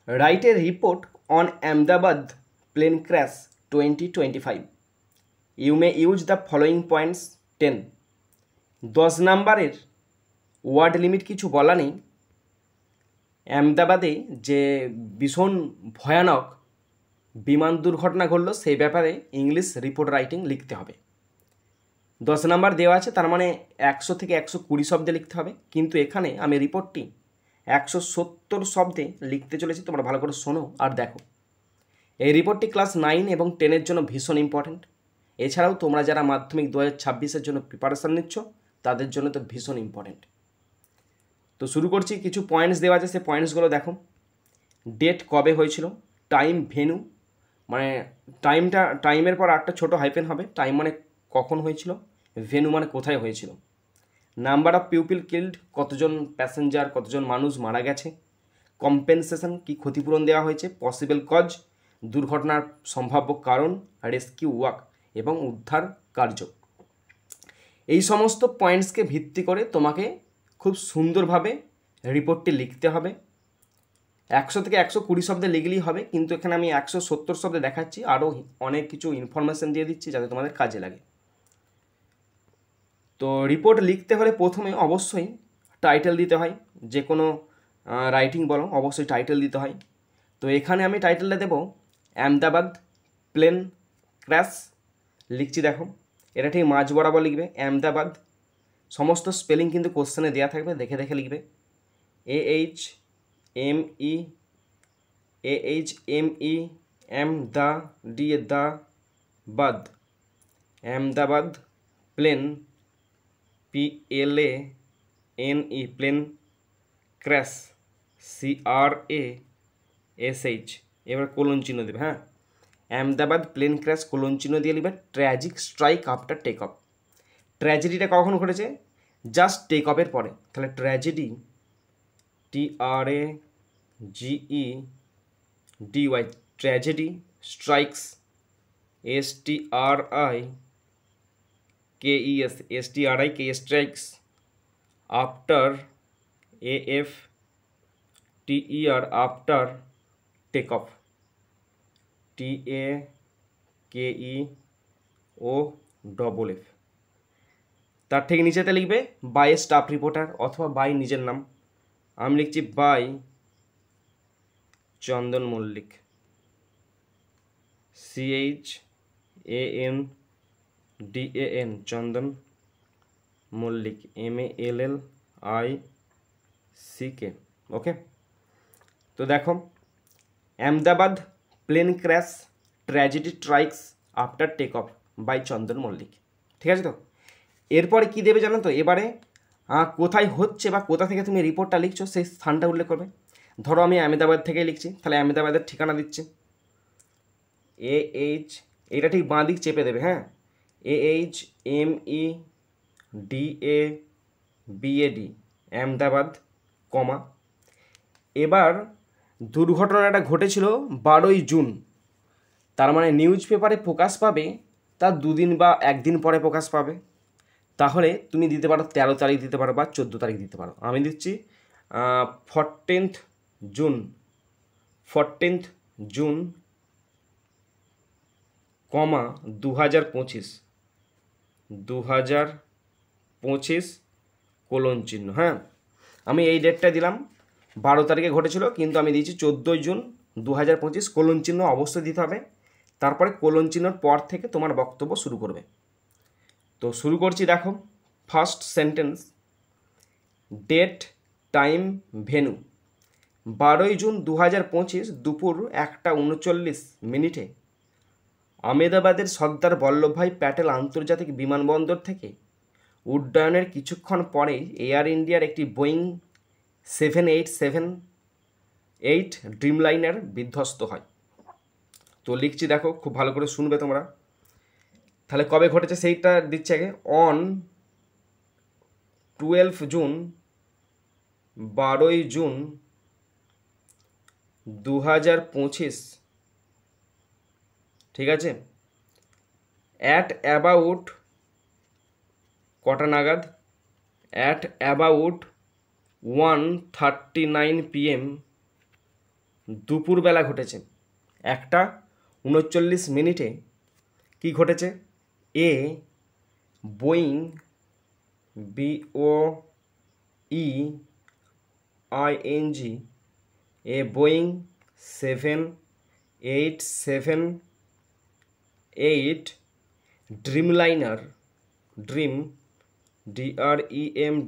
Write a report on Ahmedabad plane crash 2025. You may use the following points 10. 10 নাম্বারের word limit কিছু বলা নেই। আহমেদাবাদে যে ভীষণ ভয়ানক বিমান দুর্ঘটনা ঘটলো সেই ব্যাপারে ইংলিশ রিপোর্ট রাইটিং লিখতে হবে। 10 নাম্বার দেওয়া আছে, তার মানে 100 থেকে 120 শব্দে লিখতে হবে, কিন্তু এখানে আমি রিপোর্টটি 170 শব্দে লিখতে চলেছি। তোমরা ভালো করে শোনো আর দেখো। এই রিপোর্টটি ক্লাস 9 এবং 10-এর জন্য ভীষণ ইম্পর্ট্যান্ট। এছাড়াও তোমরা যারা মাধ্যমিক 2026-এর জন্য প্রিপারেশান নিচ্ছ তাদের জন্য তো ভীষণ ইম্পর্ট্যান্ট। তো শুরু করছি। কিছু পয়েন্টস দেওয়া আছে, সেই পয়েন্টসগুলো দেখো। ডেট কবে হয়েছিল, টাইম, ভেনু, মানে টাইমের পর একটা ছোট হাইফেন হবে, টাইম মানে কখন হয়েছিল, ভেনু মানে কোথায় হয়েছিল, নাম্বার অফ পিপল কিল্ড, কতজন প্যাসেঞ্জার, কতজন মানুষ মারা গেছে, কম্পেনসেশন কি ক্ষতিপূরণ দেওয়া হয়েছে, পসিবল কজ দুর্ঘটনার সম্ভাব্য কারণ, রেস্কিউ ওয়ার্ক এবং উদ্ধার কার্য। এই সমস্ত পয়েন্টসকে ভিত্তি করে তোমাকে খুব সুন্দরভাবে রিপোর্টটি লিখতে হবে। 100 থেকে 120 শব্দে লিখলেই হবে, কিন্তু এখানে আমি 170 শব্দে দেখাচ্ছি, আরও অনেক কিছু ইনফরমেশান দিয়ে দিচ্ছি যাতে তোমাদের কাজে লাগে। তো রিপোর্ট লিখতে হলে প্রথমে অবশ্যই টাইটেল দিতে হয়। যে কোনো রাইটিং বলো অবশ্যই টাইটেল দিতে হয়। তো এখানে আমি টাইটেলটা দেবো আহমেদাবাদ প্লেন ক্র্যাশ। লিখছি দেখো, এটা ঠিক মাঝ বরাবর লিখবে আহমেদাবাদ। সমস্ত স্পেলিং কিন্তু কোশ্চেনে দেওয়া থাকবে, দেখে দেখে লিখবে। Ahmedabad Ahmedabad plane PLANE plane crash CRASH। এবার কোলন চিহ্ন দেবে। হ্যাঁ, আহমেদাবাদ প্লেন ক্র্যাশ কোলন চিহ্ন দিয়ে লিখবে tragic strike after take off. ট্র্যাজেডিটা কখন ঘটেছে? জাস্ট টেক অফের পরে। তাহলে tragedy TRAGEDY, tragedy, strikes STRIKES strikes, after AFTER after take off TAKEOFF। তার ঠিক নিচেতে লিখবে বাই স্টাফ রিপোর্টার অথবা বাই নিজের নাম। আমি লিখছি by Chandan Mallick, CHANDAN Chandan Mallick, MALLICK। Okay, তো দেখো Ahmedabad plane crash tragedy strikes after take off by Chandan Mallick. ঠিক আছে? তো এরপরে কী দেবে জানো তো? এবারে কোথায় হচ্ছে বা কোথা থেকে তুমি রিপোর্টটা লিখছো সেই স্থানটা উল্লেখ করবে। ধরো আমি আহমেদাবাদ থেকে লিখছি, তাহলে আহমেদাবাদের ঠিকানা দিচ্ছি এটা ঠিক বাঁ দিক চেপে দেবে। হ্যাঁ, AHMEDABAD আহমেদাবাদ, কমা। এবার দুর্ঘটনাটা ঘটেছিল 12ই জুন, তার মানে নিউজ পেপারে প্রকাশ পাবে তার 2 দিন বা 1 দিন পরে প্রকাশ পাবে। তাহলে তুমি দিতে পারো 13 তারিখ দিতে পারো বা 14 তারিখ দিতে পারো। আমি দিচ্ছি 14th জুন, কমা 2025 কোলন চিহ্ন। হ্যাঁ, আমি এই ডেটটা দিলাম। 12 তারিখে ঘটেছিল, কিন্তু আমি দিয়েছি 14 জুন 2025 কোলন চিহ্ন অবশ্যই দিতে হবে। তারপরে কোলন চিহ্নর পর থেকে তোমার বক্তব্য শুরু করবে। তো শুরু করছি, দেখো first sentence, date, time, venue. 12ই জুন 2025 দুপুর 1:39 আহমেদাবাদের সর্দার বল্লভভাই প্যাটেল আন্তর্জাতিক বিমানবন্দর থেকে উড্ডয়নের কিছুক্ষণ পরেই এয়ার ইন্ডিয়ার একটি বোয়িং 787-8 ড্রিমলাইনার বিধ্বস্ত হয়। তো লিখছি দেখো, খুব ভালো করে শুনবে তোমরা। তাহলে কবে ঘটেছে সেইটা দিচ্ছে আগে। অন 12 জুন, 12ই জুন 2025, ঠিক আছে, অ্যাট অ্যাবাউট কটা নাগাদ? অ্যাট অ্যাবাউট 1:39 PM দুপুরবেলা ঘটেছে। 1:39 কি ঘটেছে? A Boeing BOEING a Boeing 787-8 Dreamliner dream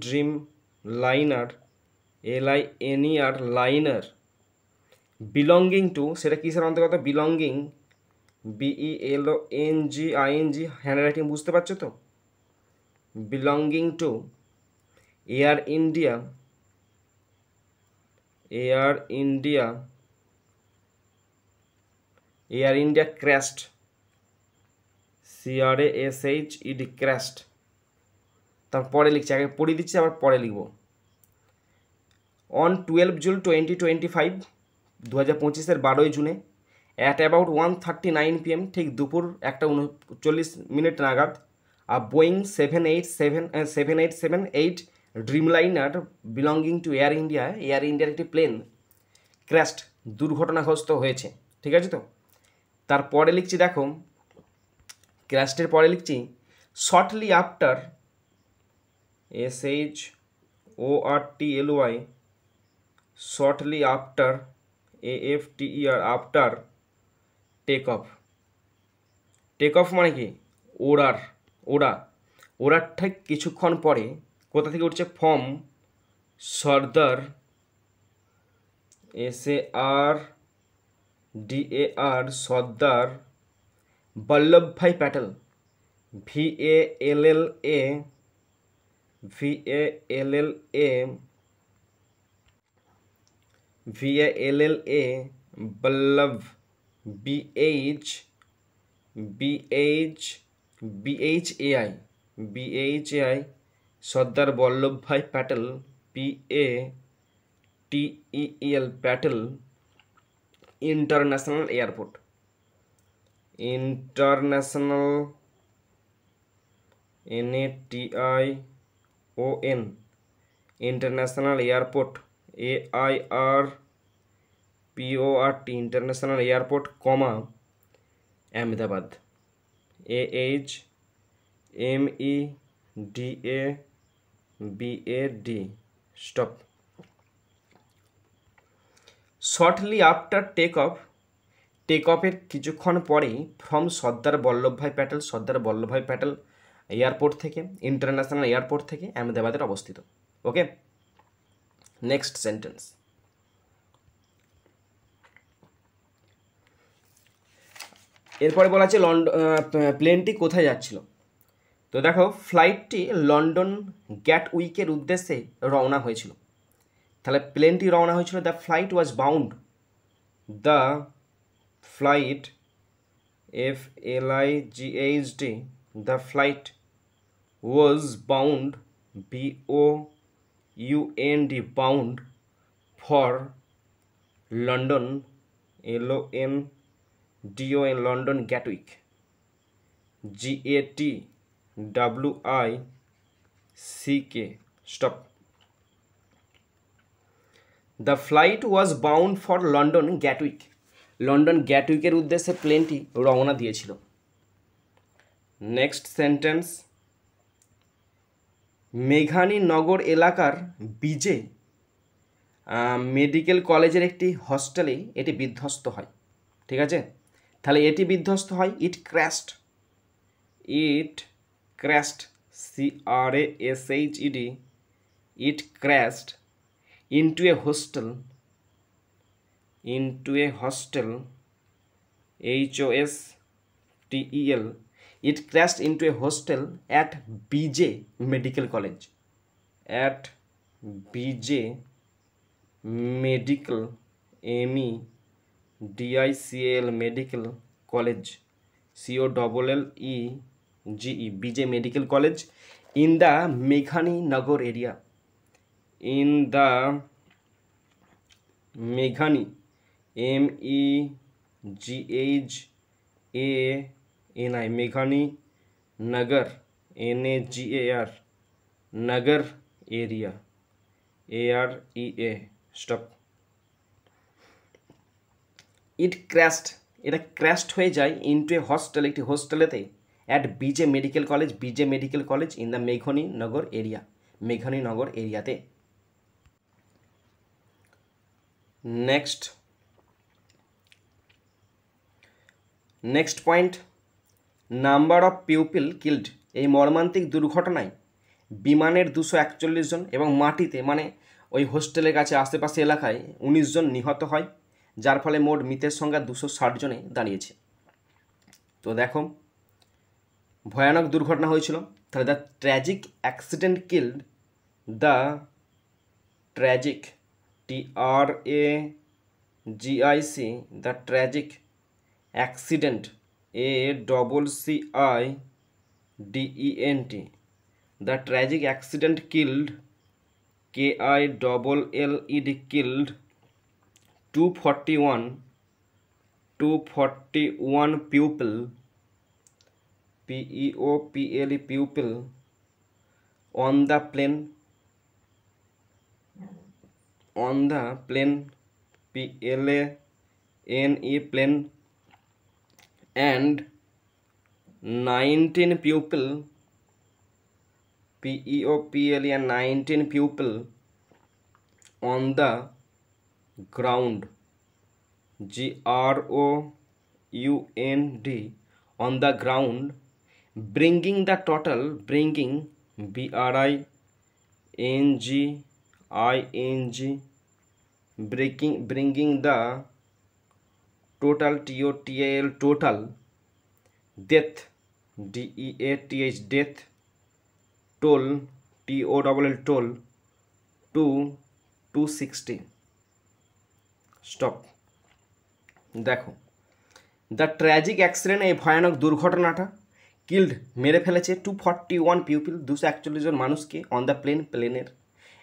dream liner LINER liner belonging to, সেটা কিসের অন্তর্গত? বিলঙ্গিং BELONGING, হ্যান্ডরাইটিং বুঝতে পারছো তো? Belonging to Air India crashed, CRASHED crashed. তারপরে লিখছি, আগে পড়ে দিচ্ছি আবার পরে লিখব। অন 12 জুন 2025, 2025 জুনে অ্যাট অ্যাবাউট 1:39 PM, ঠিক দুপুর 1:39 নাগাদ, Boeing 787-8 Dreamliner belonging to air ইন্ডিয়ার একটি প্লেন ক্র্যাশড, দুর্ঘটনাগ্রস্ত হয়েছে। ঠিক আছে তো? তারপরে লিখছি, দেখো ক্র্যাশডের পরে লিখছি shortly after, SHORTLY, shortly after, AFTER, after take of মানে কি? ওড়ার ঠিক কিছুক্ষণ পরে কোথা থেকে উঠছে? From Sardar, SARDAR, Sardar Vallabhbhai Patel, VALLA Vallabh, BHAI Sardar Vallabhbhai Patel, PATEL Patel international airport, NATION international airport, AIRPORT international airport, comma Ahmedabad, AHMEDABAD stop. Shortly after take অফের কিছুক্ষণ পরেই ফ্রম সর্দার বল্লভভাই প্যাটেল এয়ারপোর্ট থেকে, ইন্টারন্যাশনাল এয়ারপোর্ট থেকে আহমেদাবাদের অবস্থিত। ওকে, নেক্সট সেন্টেন্স। এরপরে বলা আছে প্লেনটি কোথায় যাচ্ছিল। তো দেখো, ফ্লাইটটি লন্ডন গ্যাটউইকের উদ্দেশ্যে রওনা হয়েছিল। তাহলে প্লেনটি রওনা হয়েছিল, the flight was bound, the flight FLIGHT, the flight was bound BOUND, bound for London LONDON, London Gatwick GATWICK stop. The flight was bound for London গ্যাটউইকের উদ্দেশ্যে প্লেনটি রওনা দিয়েছিল। নেক্সট সেন্টেন্স, মেঘানীনগর এলাকার বিজে মেডিকেল কলেজের একটি হস্টেলে এটি বিধ্বস্ত হয়। ঠিক আছে, তাহলে এটি বিধ্বস্ত হয়, it crashed CRASHED, it crashed into a hostel HOSTEL, it crashed into a hostel at BJ Medical College, Medical MEDICAL Medical College COLLEGE BJ Medical College in the Meghaninagar area, in the Meghani MEGHANI Meghani Nagar NAGAR Nagar area AREA stop। It crashed, এটা crashed হয়ে যায় into a hostel, একটি হোস্টেলেতে at B J medical college in the Meghaninagar এরিয়াতে। Next point, number of pupil killed. এই মর্মান্তিক দুর্ঘটনায় বিমানের 241 জন এবং মাটিতে মানে ওই হোস্টেলের কাছে আশেপাশে এলাকায় 19 জন নিহত হয়, যার ফলে মোট মৃতের সংখ্যা 260 জনে দাঁড়িয়েছে। তো দেখো ভয়ানক দুর্ঘটনা হয়েছিল। তাহলে the tragic accident killed, the tragic TRAGIC, the tragic accident ACCIDENT, the tragic accident killed KILLED killed 241 pupil pupil on the plane plane and 19 pupil PEOPLE and 19 pupil on the ground GROUND on the ground, bringing the total bringing the total total death death toll toll to 260. Stop. দেখো the tragic accident, এই ভয়ানক দুর্ঘটনাটা killed মেরে ফেলেছে 241 pupil 241 জন মানুষকে on the প্লেনের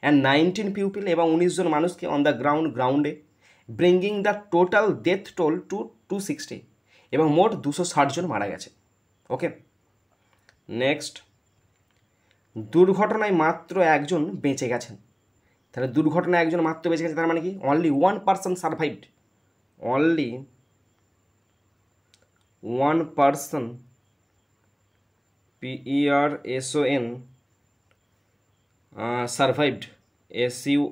and 19 people এবং 19 জন মানুষকে অন দ্য গ্রাউন্ডে, bringing the total death toll to 260 এবং মোট 260 জন মারা গেছে। ওকে, নেক্সট, দুর্ঘটনায় মাত্র একজন বেঁচে গেছেন। তাহলে দুর্ঘটনায় একজন মাত্র বেঁচে গেছে, তার মানে কি only 1 person সারভাইভড, only 1 person PERSON survived SURVIVED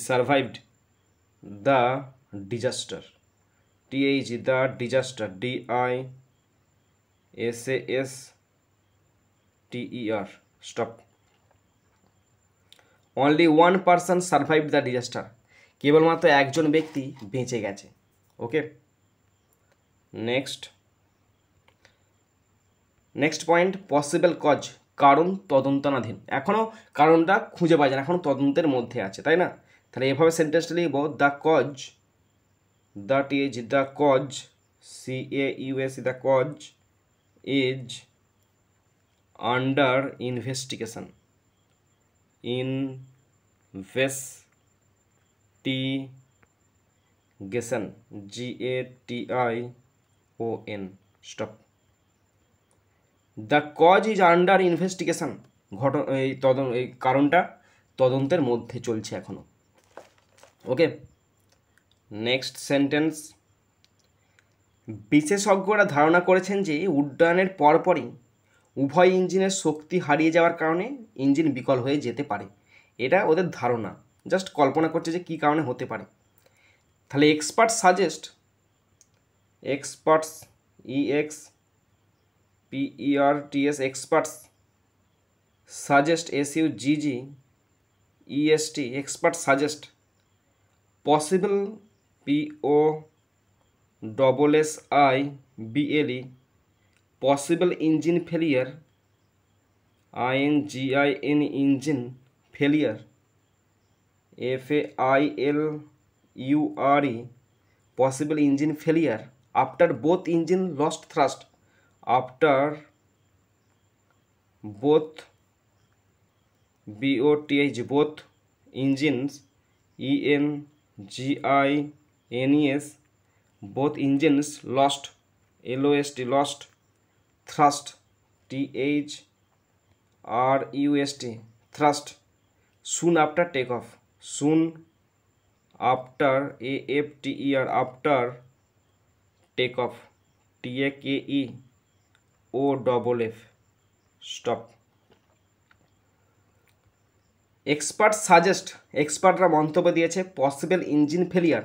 survived the disaster, the disaster DISASTER, stop. Only 1 person survived the disaster, কেবলমাত্র একজন ব্যক্তি বেঁচে গেছে। ওকে, নেক্সট পয়েন্ট, পসিবল কজ, কারণ তদন্তনাধীন, এখনও কারণটা খুঁজে পাওয়া যায় না, এখনও তদন্তের মধ্যে আছে, তাই না? তাহলে এভাবে সেন্টেন্সটা লিখব, the cause CAUS, the cause is under investigation GATION, stop. The cause is under investigation, এই কারণটা তদন্তের মধ্যে চলছে এখনো। ওকে, নেক্সট সেন্টেন্স, বিশেষজ্ঞরা ধারণা করেছেন যে উড্ডয়নের পরপরই উভয় ইঞ্জিনের শক্তি হারিয়ে যাওয়ার কারণে ইঞ্জিন বিকল হয়ে যেতে পারে। এটা ওদের ধারণা, জাস্ট কল্পনা করছে যে কী কারণে হতে পারে। তাহলে experts suggest experts suggest experts suggest possible POSSIBLE possible engine failure engine failure FAILURE possible engine failure after both engine lost thrust, after both both engines ENGINES both engines lost lost thrust THRUST thrust soon after takeoff after, after, after take off, takeoff, stop. Expert suggest, এক্সপার্টরা মন্তব্য দিয়েছে possible engine failure,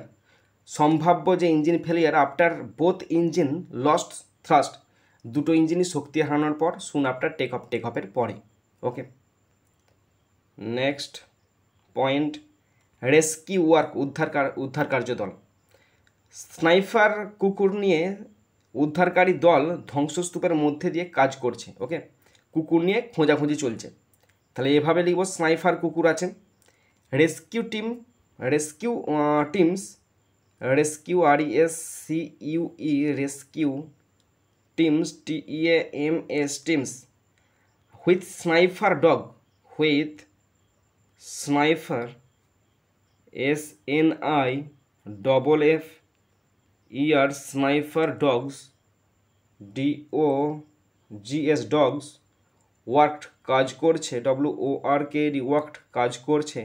সম্ভাব্য যে engine failure after both engine lost thrust, দুটো ইঞ্জিনই শক্তি হারানোর পর, soon after take অফের পরে। ওকে, নেক্সট পয়েন্ট, রেস্কিউ ওয়ার্ক, উদ্ধার কার্যদল। স্নাইপার কুকুর নিয়ে উদ্ধারকারী দল ধ্বংসস্তূপের মধ্যে দিয়ে কাজ করছে। ওকে, কুকুর নিয়ে খোঁজাখুঁজি চলছে, তাহলে এভাবে লিখব স্নাইপার কুকুর আছে। Rescue teams, rescue RESCUE, rescue teams TEAMS, teams with sniffer dog, with sniffer SNIFFER, sniffer dogs DOGS, dogs worked, কাজ করছে, WORKD, ওয়ার্কড, কাজ করছে,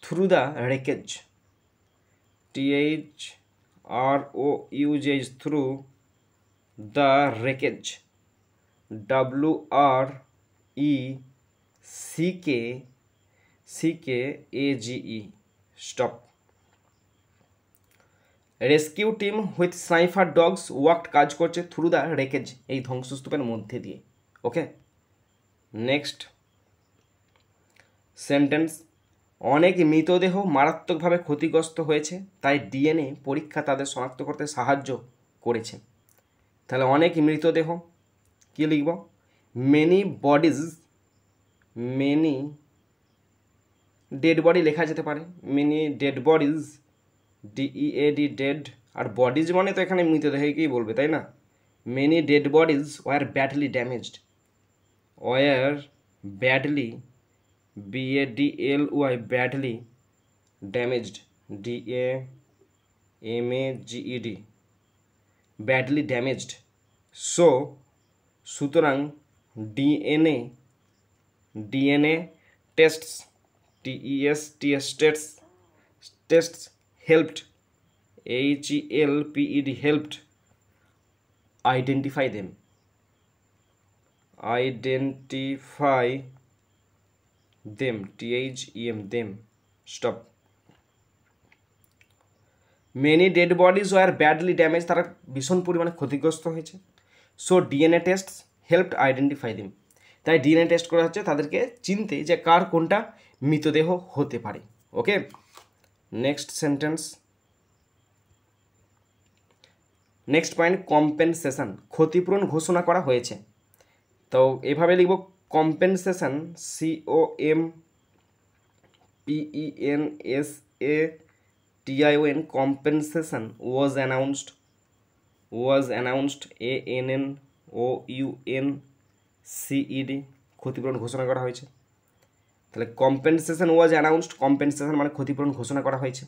through the wreckage, THROUGH, through the wreckage, WRECKAGE, stop. Rescue team with sniffer dogs worked, কাজ করছে, through the রেকেজ, এই ধ্বংসস্তূপের মধ্যে দিয়ে। ওকে, নেক্সট সেন্টেন্স, অনেক মৃতদেহ মারাত্মকভাবে ক্ষতিগ্রস্ত হয়েছে, তাই DNA পরীক্ষা তাদের শনাক্ত করতে সাহায্য করেছে। তাহলে অনেক মৃতদেহ, কী লিখব, many bodies, many dead body লেখা যেতে পারে, many dead bodies, DEAD, dead, আর বডিজ মানে তো এখানে মৃতদেহকেই বলবে, তাই না? Many dead bodies were badly damaged, were badly, BADLY, badly damaged, DAMAGED, badly damaged. সুতরাং DNA tests, tests helped, HELPED, helped identify them, THEM, them, stop. Many dead bodies were badly damage, তারা ভীষণ পরিমাণে ক্ষতিগ্রস্ত হয়েছে। DNA test helped identify them, তাই DNA test করা হচ্ছে তাদেরকে চিনতে যে কার কোনটা মৃতদেহ হতে পারে। Okay, next sentence, next point, compensation, ক্ষতিপূরণ ঘোষণা করা হয়েছে। তো এভাবে লিখব compensation, COMPENSATION, compensation was announced, ANNOUNCED, ক্ষতিপূরণ ঘোষণা করা হয়েছে। তাহলে কম্পেনসেশন ওয়াজ অ্যানাউন্সড, কম্পেনসেশন মানে ক্ষতিপূরণ ঘোষণা করা হয়েছে।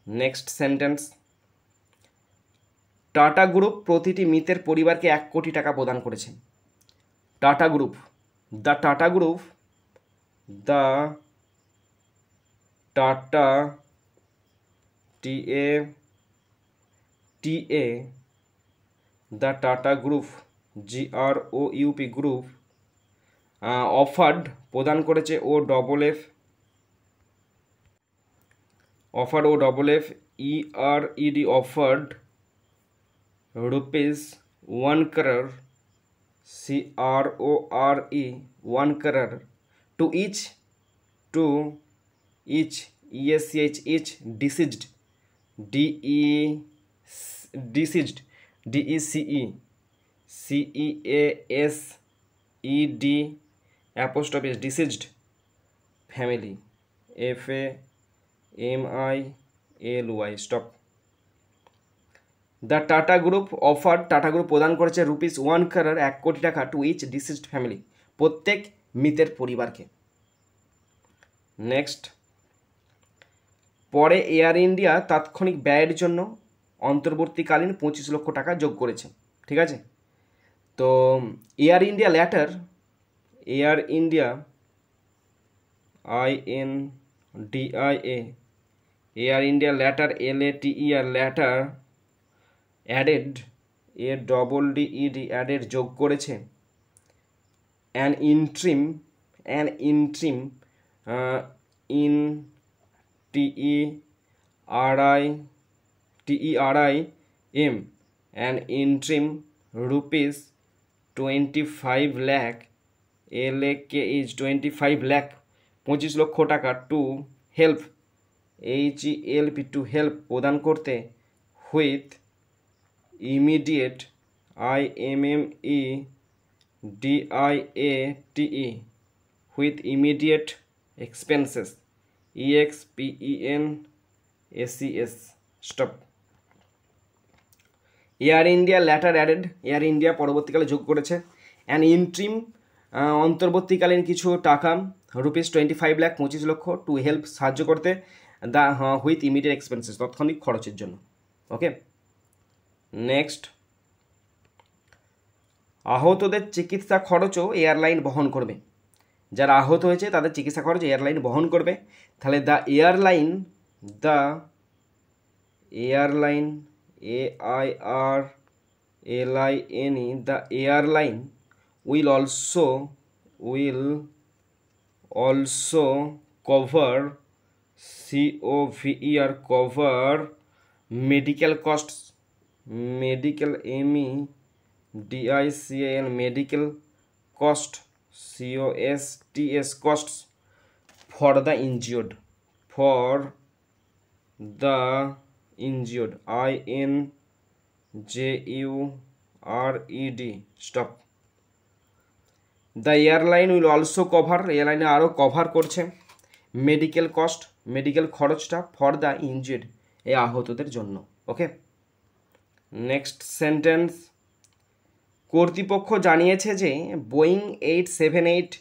নেক্সট সেন্টেন্স, টাটা গ্রুপ প্রতিটি মৃতের পরিবারকে 1 কোটি টাকা প্রদান করেছে। Tata group, the tata group, the tata the tata group, GROUP, group offered, প্রদান করেছে, OFF, ERED, offered rupees 1 crore, CRORE, 1 crore to each ECH, each deceased, DECED, CEASED, deceased family, FAMILY, stop. The tata group offer, tata group প্রদান করেছে ₹1 crore, 1 কোটি টাকা, two each deceased family, প্রত্যেক মৃতের পরিবারকে। Next, পরে এয়ার ইন্ডিয়া তাৎক্ষণিক ব্যয়ের জন্য অন্তর্বর্তীকালীন 25 লক্ষ টাকা যোগ করেছে। ঠিক আছে, তো Air India later, Air India INDIA Air India later LATER later added ADDED added যোগ করেছে an interim in TERIM an interim rupees 25 lakh LAK is 25 lakh 25 লক্ষ টাকা to help HELP to help প্রদান করতে with immediate IMMEDIATE with immediate expenses EXPENSES stop Air India later added Air India পরবর্তীকালে যোগ করেছে an interim অন্তর্বর্তীকালীন কিছু টাকা ₹25 লাখ 25 লক্ষ টু হেল্প সাহায্য করতে দ্য হুইথ ইমিডিয়েট এক্সপেন্সেস তাৎক্ষণিক খরচের জন্য। ওকে, নেক্সট, আহতদের চিকিৎসা খরচও এয়ারলাইন বহন করবে। যারা আহত হয়েছে তাদের চিকিৎসা খরচ এয়ারলাইন বহন করবে। তাহলে the airline AIRLINE the airline will also cover cover medical costs medical medical cost costs for the injured INJURED stop the airline will also cover এয়ারলাইনে আরও কভার করছে মেডিকেল খরচটা ফর দ্য ইনজিউর্ড এই আহতদের জন্য। ওকে, next sentence, কর্তৃপক্ষ জানিয়েছে যে Boeing 878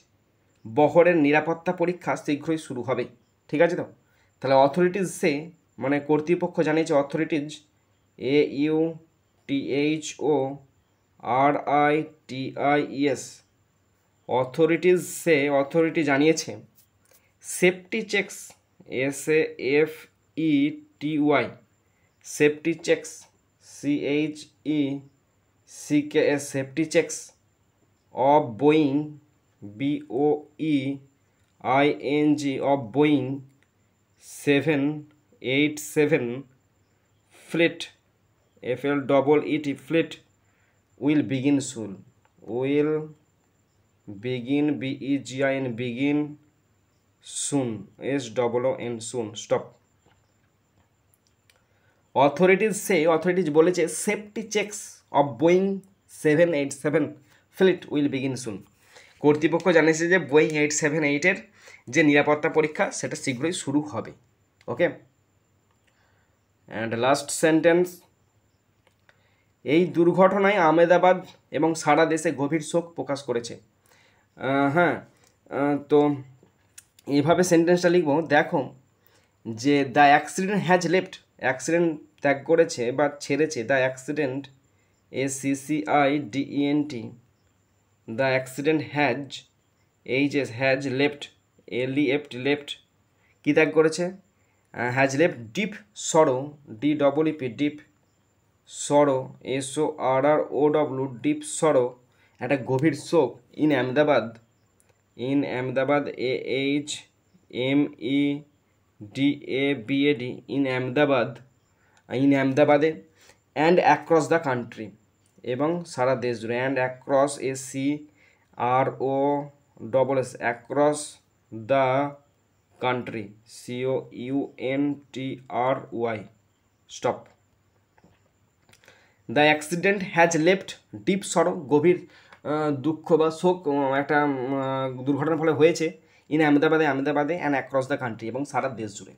বহরের নিরাপত্তা পরীক্ষা শীঘ্রই শুরু হবে। ঠিক আছে তো, তাহলে অথরিটিজ সে মানে কর্তৃপক্ষ জানিয়েছে, অথরিটিজ AUTHORITIES অথরিটি জানিয়েছে safety checks SAFETY safety checks CHECKS safety checks of Boeing BOEING of Boeing 787 fleet FLEET fleet will begin soon begin soon SOON soon stop authorities বলেছে safety checks of Boeing 787 fleet will begin soon. কর্তৃপক্ষ জানিয়েছে যে Boeing 878-এর যে নিরাপত্তা পরীক্ষা সেটা শীঘ্রই শুরু হবে। ওকে, অ্যান্ড লাস্ট সেন্টেন্স, এই দুর্ঘটনায় আহমেদাবাদ এবং সারা দেশে গভীর শোক প্রকাশ করেছে। তো এইভাবে সেন্টেন্সটা লিখবো, দেখো যে the accident has left, accident ত্যাগ করেছে বা ছেড়েছে, the accident ACCIDENT the accident has left left কী ত্যাগ করেছে, has left deep sorrow DEEP deep sorrow SORROW deep sorrow একটা গভীর শোক ইন আহমেদাবাদ AHMEDABAD ইন আহমেদাবাদে অ্যান্ড অ্যাক্রস দ্য কান্ট্রি এবং সারা দেশ জুড়ে, and across ACROSS across the country COUNTRY stop. The accident has left deep sorrow গভীর দুঃখ বা শোক একটা দুর্ঘটনার ফলে হয়েছে ইন আহমেদাবাদে অ্যান্ড অ্যাক্রস দ্য কান্ট্রি এবং সারা দেশ জুড়ে।